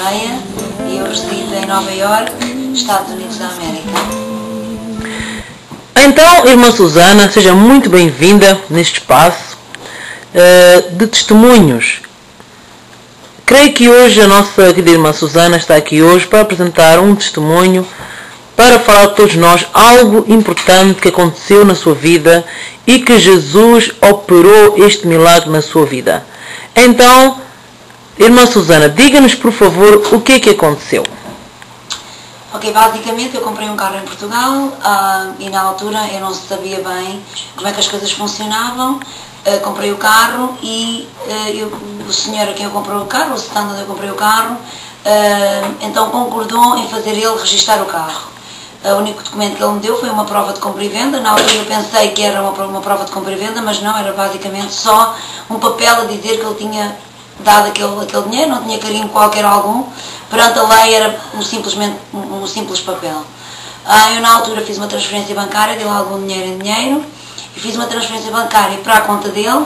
Correia e eu resido em Nova Iorque, Estados Unidos da América. Então, irmã Susana, seja muito bem-vinda neste espaço de testemunhos. Creio que hoje a nossa querida irmã Susana está aqui hoje para apresentar um testemunho, para falar a todos nós algo importante que aconteceu na sua vida e que Jesus operou este milagre na sua vida. Então, irmã Susana, diga-nos por favor o que é que aconteceu. Ok, basicamente eu comprei um carro em Portugal e na altura eu não sabia bem como é que as coisas funcionavam. Comprei o carro e o senhor a quem eu comprei o carro, o stand onde eu comprei o carro, então concordou em fazer ele registar o carro. O único documento que ele me deu foi uma prova de compra e venda. Na altura eu pensei que era uma prova de compra e venda, mas não, era basicamente só um papel a dizer que ele tinha dado aquele dinheiro, não tinha carimbo qualquer algum. Perante a lei era simplesmente um simples papel. Eu na altura fiz uma transferência bancária, dei algum dinheiro em dinheiro, e fiz uma transferência bancária para a conta dele,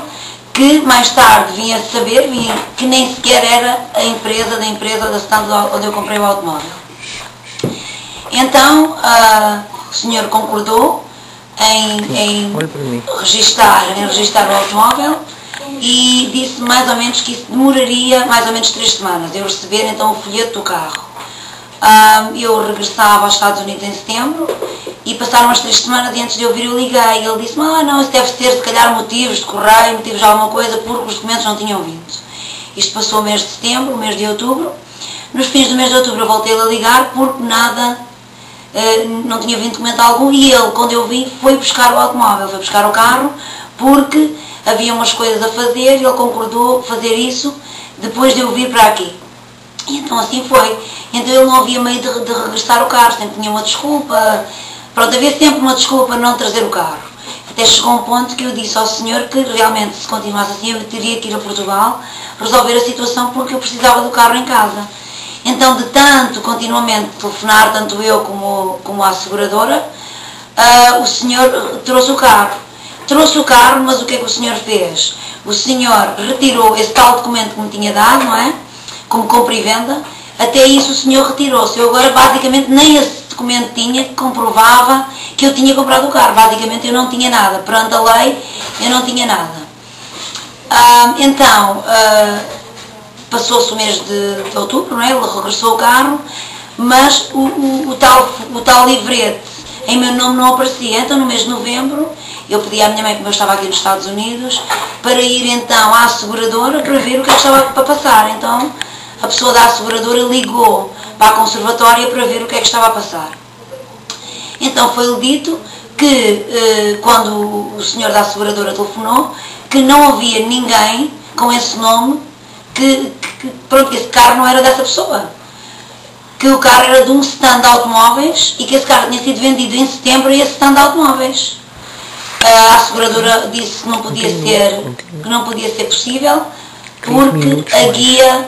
que mais tarde vinha saber que nem sequer era a empresa da stand onde eu comprei o automóvel. Então, o senhor concordou em registrar o automóvel e disse mais ou menos que isso demoraria mais ou menos 3 semanas, eu receber então o folheto do carro. Eu regressava aos Estados Unidos em setembro e passaram as 3 semanas e antes de eu vir eu liguei e ele disse-me, não, isso deve ter se calhar motivos de correio, motivos de alguma coisa, porque os documentos não tinham vindo. Isto passou o mês de setembro, o mês de outubro. Nos fins do mês de outubro eu voltei a ligar porque nada, não tinha vindo documento algum e ele, quando eu vim, foi buscar o automóvel, foi buscar o carro porque havia umas coisas a fazer e ele concordou fazer isso depois de eu vir para aqui. E então assim foi. Então ele não havia meio de regressar o carro, sempre tinha uma desculpa. Pronto, havia sempre uma desculpa para não trazer o carro. Até chegou um ponto que eu disse ao senhor que realmente se continuasse assim eu teria que ir a Portugal resolver a situação porque eu precisava do carro em casa. Então de tanto continuamente telefonar, tanto eu como a seguradora, o senhor trouxe o carro. Trouxe o carro, mas o que é que o senhor fez? O senhor retirou esse tal documento que me tinha dado, não é? Como compra e venda. Até isso o senhor retirou-se. Eu agora basicamente nem esse documento tinha que comprovava que eu tinha comprado o carro. Basicamente eu não tinha nada. Perante a lei eu não tinha nada. Então, passou-se o mês de outubro, não é? Ele regressou o carro, mas o tal livrete em meu nome não aparecia. Então no mês de novembro eu pedi à minha mãe, como eu estava aqui nos Estados Unidos, para ir então à seguradora para ver o que é que estava para passar. Então a pessoa da seguradora ligou para a conservatória para ver o que é que estava a passar. Então foi-lhe dito que quando o senhor da seguradora telefonou, que não havia ninguém com esse nome, pronto, que esse carro não era dessa pessoa. Que o carro era de um stand de automóveis e que esse carro tinha sido vendido em setembro a esse stand de automóveis. A seguradora disse que não podia ser possível porque a guia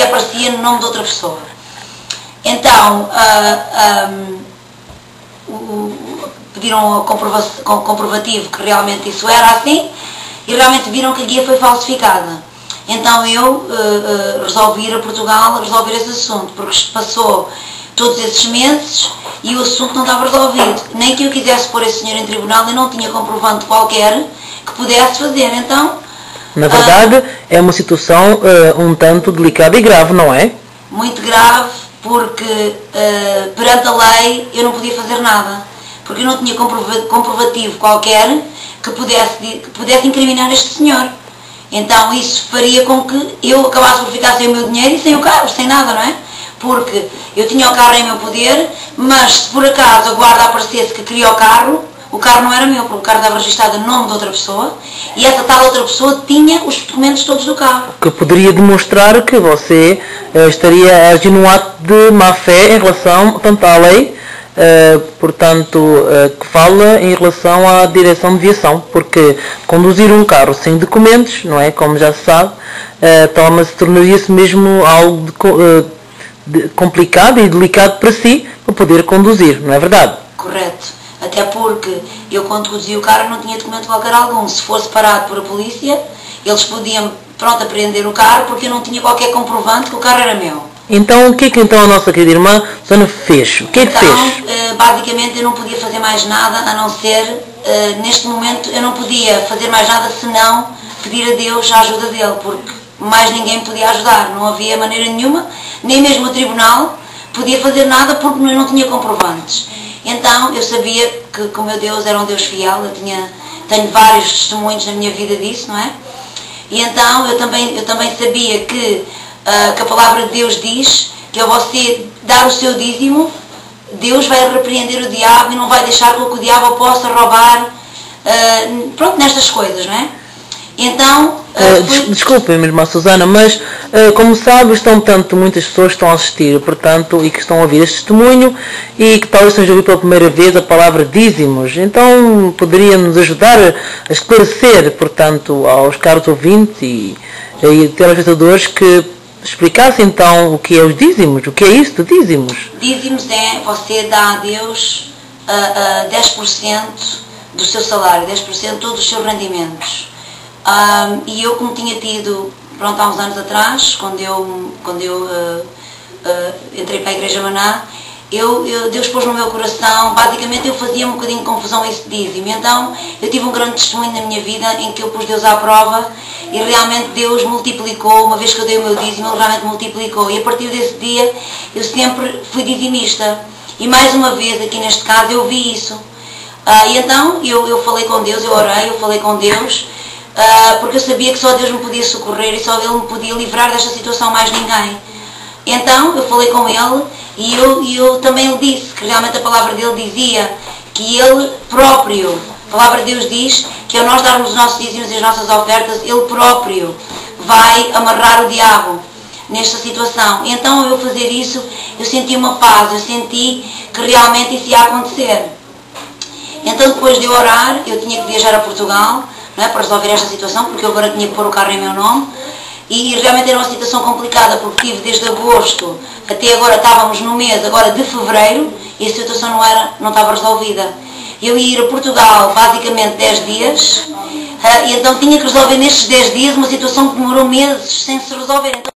aparecia no nome de outra pessoa. Então pediram comprovativo que realmente isso era assim e realmente viram que a guia foi falsificada. Então eu resolvi ir a Portugal a resolver esse assunto, porque passou todos esses meses e o assunto não estava resolvido. Nem que eu quisesse pôr esse senhor em tribunal, eu não tinha comprovante qualquer que pudesse fazer. Então, na verdade, é uma situação um tanto delicada e grave, não é? Muito grave, porque perante a lei eu não podia fazer nada. Porque eu não tinha comprovativo qualquer que pudesse incriminar este senhor. Então isso faria com que eu acabasse por ficar sem o meu dinheiro e sem o carro, sem nada, não é? Porque eu tinha o carro em meu poder, mas se por acaso a guarda aparecesse que queria o carro não era meu, porque o carro estava registrado em nome de outra pessoa e essa tal outra pessoa tinha os documentos todos do carro. Que poderia demonstrar que você estaria a agir num ato de má fé em relação tanto à lei, que fala em relação à direção de viação, porque conduzir um carro sem documentos, não é, como já se sabe, tornaria-se mesmo algo complicado e delicado para si, para poder conduzir, não é verdade? Correto. Até porque eu quando conduzi o carro não tinha documento qualquer algum. Se fosse parado por a polícia, eles podiam pronto, apreender o carro, porque eu não tinha qualquer comprovante que o carro era meu. Então, o que é que então a nossa querida irmã Susana fez? O que é que fez? Basicamente eu não podia fazer mais nada a não ser, neste momento eu não podia fazer mais nada senão pedir a Deus a ajuda dele, porque mais ninguém me podia ajudar, não havia maneira nenhuma, nem mesmo o tribunal podia fazer nada porque eu não tinha comprovantes. Então eu sabia que o meu Deus era um Deus fiel, tenho vários testemunhos na minha vida disso, não é? E então eu também sabia que a palavra de Deus diz que a você dar o seu dízimo, Deus vai repreender o diabo e não vai deixar que o diabo possa roubar, pronto, nestas coisas, não é? Então... Desculpem, minha irmã Susana, mas como sabe, muitas pessoas que estão a assistir, portanto, e que estão a ouvir este testemunho e que talvez estejam a ouvir pela primeira vez a palavra dízimos. Então, poderia nos ajudar a esclarecer, portanto, aos caros ouvintes e telespectadores que explicassem então o que é os dízimos, o que é isto de dízimos? Dízimos é você dá a Deus 10% do seu salário, 10% de todos os seus rendimentos. E eu, como tinha tido, pronto, há uns anos atrás, quando eu entrei para a Igreja Maná, Deus pôs no meu coração, basicamente eu fazia um bocadinho de confusão a esse dízimo. Então eu tive um grande testemunho na minha vida em que eu pus Deus à prova e realmente Deus multiplicou, uma vez que eu dei o meu dízimo, Ele realmente multiplicou. E a partir desse dia eu sempre fui dizimista. E mais uma vez, aqui neste caso, eu vi isso. E então eu falei com Deus, eu orei, eu falei com Deus, porque eu sabia que só Deus me podia socorrer e só Ele me podia livrar desta situação, mais ninguém. Então eu falei com Ele e eu também lhe disse que realmente a palavra dele dizia que Ele próprio, a palavra de Deus diz que ao nós darmos os nossos dízimos e as nossas ofertas, Ele próprio vai amarrar o diabo nesta situação. Então ao eu fazer isso, eu senti uma paz, eu senti que realmente isso ia acontecer. Então depois de eu orar, eu tinha que viajar a Portugal, não é, para resolver esta situação, porque eu agora tinha que pôr o carro em meu nome. E realmente era uma situação complicada, porque tive desde agosto até agora, estávamos no mês agora de fevereiro, e a situação não estava resolvida. Eu ia ir a Portugal basicamente 10 dias, e então tinha que resolver nestes 10 dias uma situação que demorou meses sem se resolver. Então,